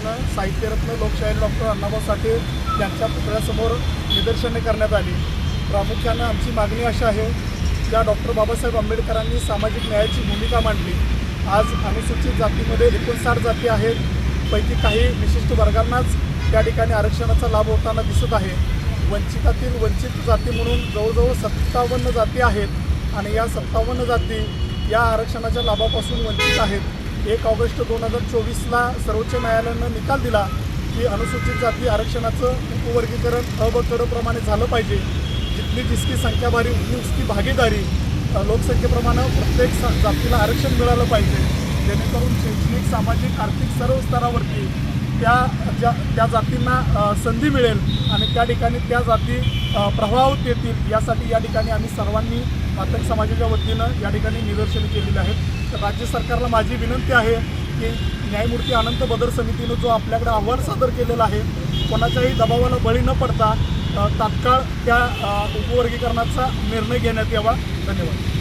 वतीनं साहित्यरत्न लोकशाहीर डॉक्टर अण्णाभाऊ साठे यांच्या पुतळ्यासमोर निदर्शने करण्यात आली। प्रामुख्यानं आमची मागणी अशी आहे, ज्या डॉक्टर बाबासाहेब आंबेडकरांनी सामाजिक न्यायाची भूमिका मांडली। आज अनुसूचित जातीमध्ये 59 जाती आहेत, पैकी काही विशिष्ट वर्गांनाच त्या ठिकाणी आरक्षणाचा लाभ होताना दिसत आहे। वंचितातील वंचित जाती म्हणून जवळजवळ 57 जाती आहेत आणि या 57 जाती या आरक्षणाच्या लाभापासून वंचित आहेत। 1 ऑगस्ट 2024ला सर्वोच्च न्यायालयानं निकाल दिला की अनुसूचित जाती आरक्षणाचं उपवर्गीकरण अ ब क ड प्रमाणे झालं पाहिजे। जितली जिसकी संख्या भारी उतनी उसकी भागीदारी, लोकसंख्येप्रमाणे प्रत्येक जातीला आरक्षण मिळालं पाहिजे, जेणेकरून शैक्षणिक सामाजिक आर्थिक सर्व स्तरावरती त्या जातींना संधी मिळेल आणि त्या ठिकाणी त्या जाती प्रभावित येतील। यासाठी या ठिकाणी आम्ही सर्वांनी मातंग समाजाच्या वतीनं या ठिकाणी निदर्शने केलेली आहेत। तर राज्य सरकारला माझी विनंती आहे की न्यायमूर्ती अनंत बदर समितीनं जो आपल्याकडे अहवाल सादर केलेला आहे, कोणाच्याही दबावाला बळी न पडता तात्काळ त्या उपवर्गीकरणाचा निर्णय घेण्यात यावा। धन्यवाद।